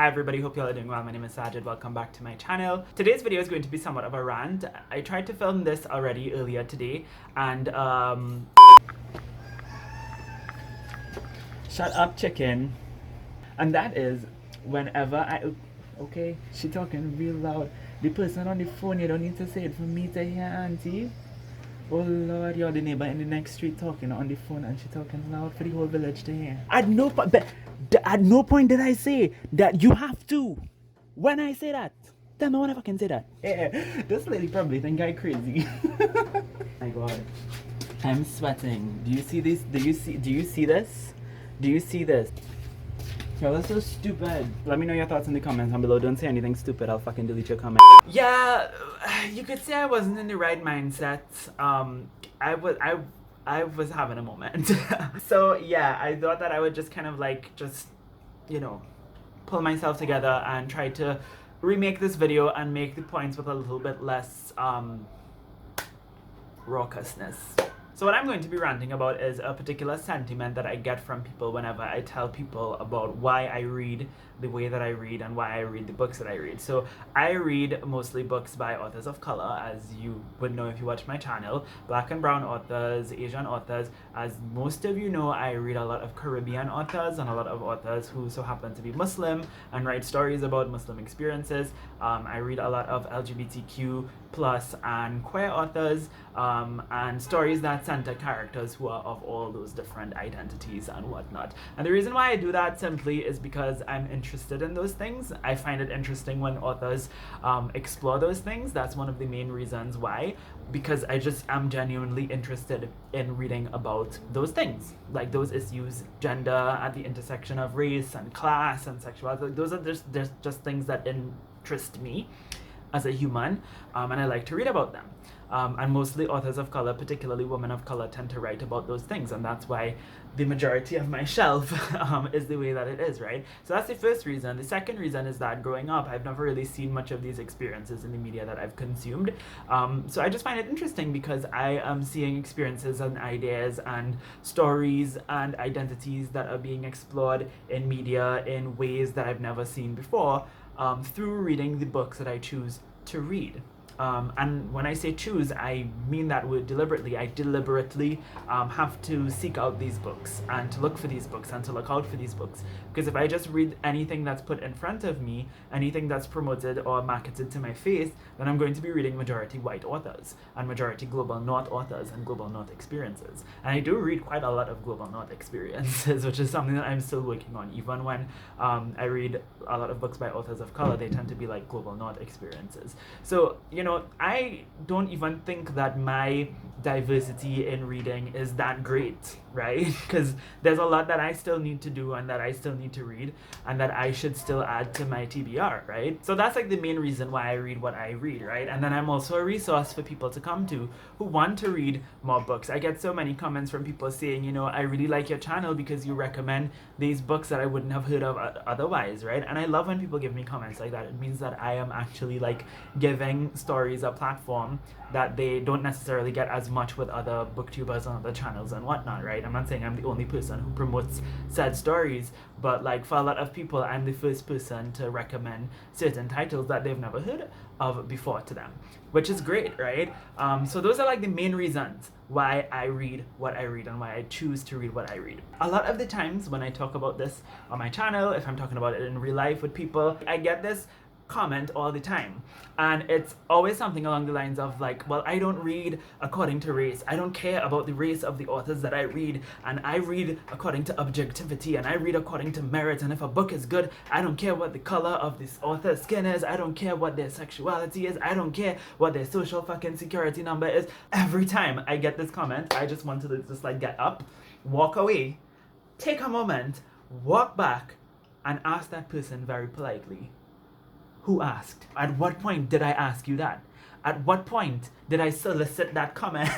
Hi everybody, hope you all are doing well. My name is Saajid, welcome back to my channel. Today's video is going to be somewhat of a rant. I tried to film this already earlier today and shut up chicken. And that is whenever okay, she talking real loud. The person on the phone, you don't need to say it for me to hear, auntie. Oh Lord, you're the neighbor in the next street talking on the phone and she talking loud for the whole village to hear. At no point did I say that you have to. When I say that, tell me when I fucking say that. Yeah, this lady probably think I'm crazy. My God, I'm sweating. Do you see this? Do you see this? Do you see this? Yo, that's so stupid. Let me know your thoughts in the comments down below. Don't say anything stupid. I'll fucking delete your comment. Yeah, you could say I wasn't in the right mindset. I was having a moment. So yeah, I thought that I would just kind of like you know, pull myself together and try to remake this video and make the points with a little bit less raucousness. So what I'm going to be ranting about is a particular sentiment that I get from people whenever I tell people about why I read the way that I read and why I read the books that I read. So I read mostly books by authors of color, as you would know if you watch my channel, Black and brown authors, Asian authors. As most of you know, I read a lot of Caribbean authors and a lot of authors who so happen to be Muslim and write stories about Muslim experiences. I read a lot of LGBTQ plus and queer authors and stories that center characters who are of all those different identities and whatnot. And the reason why I do that simply is because I'm interested in those things. I find it interesting when authors explore those things. That's one of the main reasons why, because I just am genuinely interested in reading about those things, like those issues, gender at the intersection of race and class and sexuality. Those are just things that interest me as a human, and I like to read about them. And mostly authors of color, particularly women of color, tend to write about those things, and that's why the majority of my shelf is the way that it is, right? So that's the first reason. The second reason is that growing up, I've never really seen much of these experiences in the media that I've consumed. So I just find it interesting because I am seeing experiences and ideas and stories and identities that are being explored in media in ways that I've never seen before, through reading the books that I choose to read. And when I say choose, I mean that word deliberately. I deliberately have to seek out these books and to look for these books and to look out for these books. Because if I just read anything that's put in front of me, anything that's promoted or marketed to my face, then I'm going to be reading majority white authors and majority global north authors and global north experiences. And I do read quite a lot of global north experiences, which is something that I'm still working on. Even when I read a lot of books by authors of color, they tend to be like global north experiences. So, you know, I don't even think that my diversity in reading is that great, right? Because there's a lot that I still need to do and that I still need to read and that I should still add to my TBR, right? So that's like the main reason why I read what I read, right? And then I'm also a resource for people to come to who want to read more books. I get so many comments from people saying, you know, I really like your channel because you recommend these books that I wouldn't have heard of otherwise, right? And I love when people give me comments like that. It means that I am actually like giving stories a platform that they don't necessarily get as much with other booktubers on other channels and whatnot, right? I'm not saying I'm the only person who promotes said stories, but like for a lot of people, I'm the first person to recommend certain titles that they've never heard of before to them, which is great, right? So those are like the main reasons why I read what I read and why I choose to read what I read. A lot of the times when I talk about this on my channel, if I'm talking about it in real life with people, I get this comment all the time, and it's always something along the lines of like, well, I don't read according to race. I don't care about the race of the authors that I read, and I read according to objectivity, and I read according to merit, and if a book is good, I don't care what the color of this author's skin is, I don't care what their sexuality is, I don't care what their social fucking security number is. Every time I get this comment, I just want to just like get up, walk away, take a moment, walk back, and ask that person very politely, who asked? At what point did I ask you that? At what point did I solicit that comment?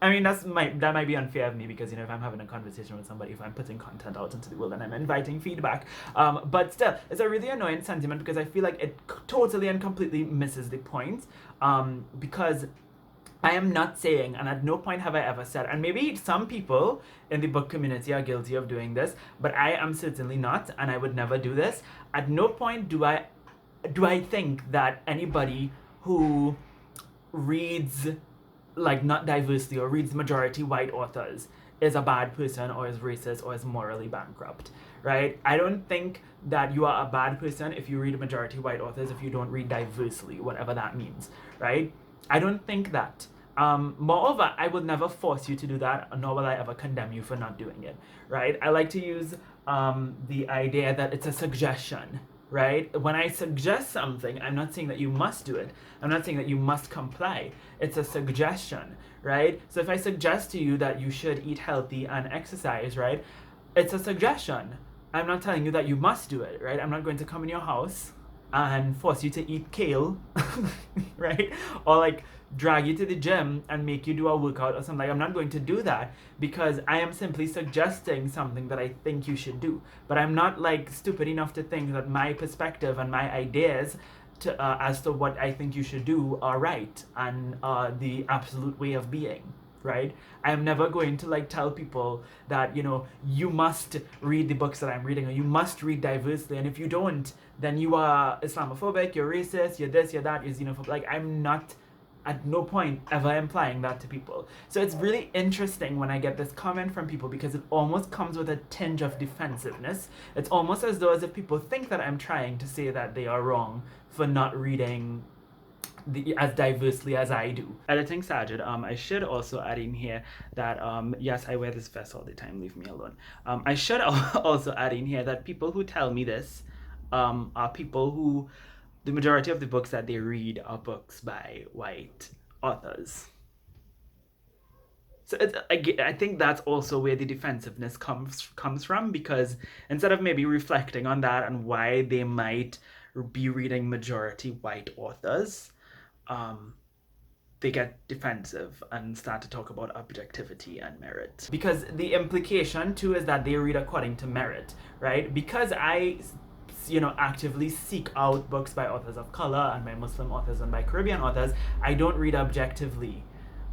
I mean, that might be unfair of me because, you know, if I'm having a conversation with somebody, if I'm putting content out into the world and I'm inviting feedback, but still, it's a really annoying sentiment because I feel like it totally and completely misses the point, because I am not saying, and at no point have I ever said, and maybe some people in the book community are guilty of doing this, but I am certainly not, and I would never do this. At no point do I think that anybody who reads like not diversely or reads majority white authors is a bad person or is racist or is morally bankrupt, right? I don't think that you are a bad person if you read majority white authors if you don't read diversely, whatever that means, right? I don't think that. Moreover, I would never force you to do that, nor will I ever condemn you for not doing it, right? I like to use the idea that it's a suggestion, right? When I suggest something, I'm not saying that you must do it. I'm not saying that you must comply. It's a suggestion, right? So if I suggest to you that you should eat healthy and exercise, right? It's a suggestion. I'm not telling you that you must do it, right? I'm not going to come in your house and force you to eat kale, right? Or like drag you to the gym and make you do a workout or something. Like, I'm not going to do that because I am simply suggesting something that I think you should do. But I'm not like stupid enough to think that my perspective and my ideas to as to what I think you should do are right and the absolute way of being, right? I am never going to like tell people that, you know, you must read the books that I'm reading or you must read diversely, and if you don't, then you are Islamophobic, you're racist, you're this, you're that, you're xenophobic. Like, I'm not at no point ever implying that to people. So it's really interesting when I get this comment from people because it almost comes with a tinge of defensiveness. It's almost as though as if people think that I'm trying to say that they are wrong for not reading as diversely as I do. Editing Saajid, I should also add in here that, yes, I wear this vest all the time, leave me alone. I should also add in here that people who tell me this are people who, the majority of the books that they read are books by white authors. So I think that's also where the defensiveness comes from, because instead of maybe reflecting on that and why they might be reading majority white authors, they get defensive and start to talk about objectivity and merit. Because the implication too is that they read according to merit, right? Because I, you know, actively seek out books by authors of color and by Muslim authors and by Caribbean authors, I don't read objectively,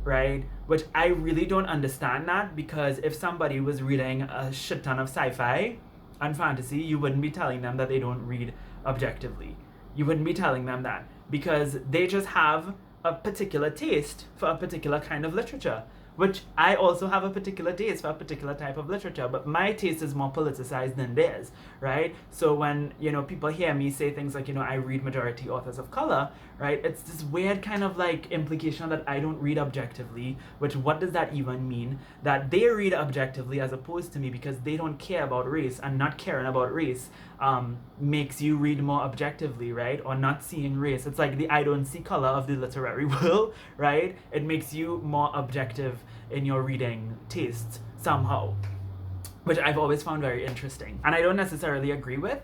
right? Which I really don't understand that, because if somebody was reading a shit ton of sci-fi and fantasy, you wouldn't be telling them that they don't read objectively. You wouldn't be telling them that, because they just have a particular taste for a particular kind of literature, which I also have a particular taste for a particular type of literature, but my taste is more politicized than theirs, right? So when, you know, people hear me say things like, you know, I read majority authors of color, right? It's this weird kind of like implication that I don't read objectively, which what does that even mean? That they read objectively as opposed to me because they don't care about race, and not caring about race makes you read more objectively, right? Or not seeing race. It's like the I don't see color of the literary world, right? It makes you more objective in your reading tastes somehow, which I've always found very interesting. And I don't necessarily agree with,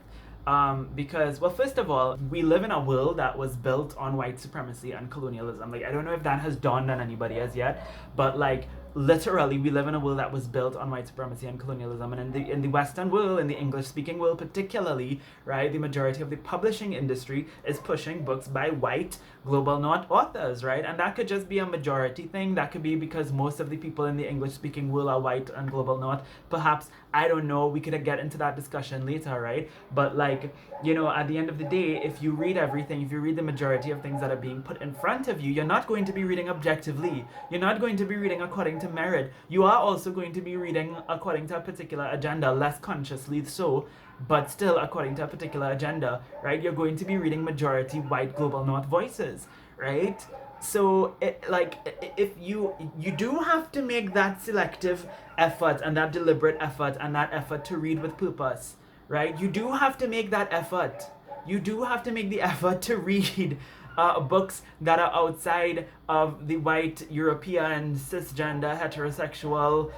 because, well, first of all, we live in a world that was built on white supremacy and colonialism. Like, I don't know if that has dawned on anybody as yet, but like, literally, we live in a world that was built on white supremacy and colonialism. And in the Western world, in the English-speaking world particularly, right, the majority of the publishing industry is pushing books by white global north authors, right? And that could just be a majority thing. That could be because most of the people in the English-speaking world are white and global north. Perhaps, I don't know, we could get into that discussion later, right? But like, you know, at the end of the day, if you read everything, if you read the majority of things that are being put in front of you, you're not going to be reading objectively. You're not going to be reading according to merit. You are also going to be reading according to a particular agenda, less consciously so, but still according to a particular agenda, right? You're going to be reading majority white global north voices, right? So if you do have to make that selective effort and that deliberate effort and that effort to read with purpose, right? You do have to make that effort. You do have to make the effort to read books that are outside of the white European cisgender heterosexual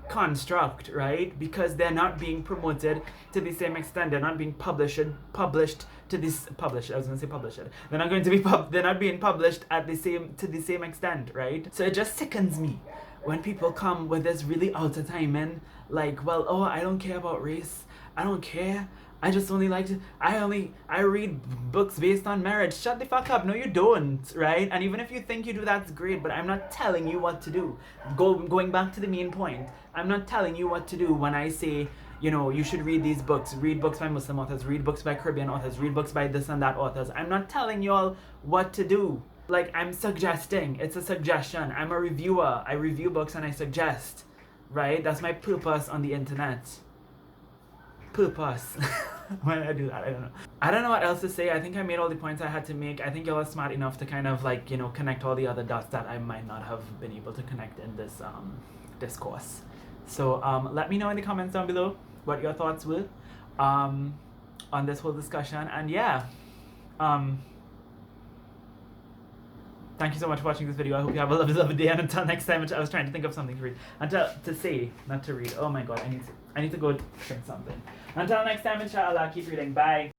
construct, right? Because they're not being promoted to the same extent. They're not being published to this published. I was going to say published. They're not going to be they're not being published at the same extent, right? So it just sickens me when people come with this really out of timing, like, well, oh, I don't care about race. I don't care I just only like to, I read books based on marriage. Shut the fuck up. No, you don't, right? And even if you think you do, that's great, but I'm not telling you what to do. Going back to the main point, I'm not telling you what to do when I say, you know, you should read these books. Read books by Muslim authors, read books by Caribbean authors, read books by this and that authors. I'm not telling y'all what to do. Like, I'm suggesting. It's a suggestion. I'm a reviewer. I review books and I suggest, right? That's my purpose on the internet. Purpose. Why did I do that? I don't know. I don't know what else to say. I think I made all the points I had to make. I think y'all are smart enough to kind of like, you know, connect all the other dots that I might not have been able to connect in this discourse. So let me know in the comments down below what your thoughts were on this whole discussion. And yeah, thank you so much for watching this video. I hope you have a lovely day. And until next time, which I was trying to think of something to read. To say, not to read. Oh my god, I need to go drink something. Until next time, inshallah, keep reading. Bye.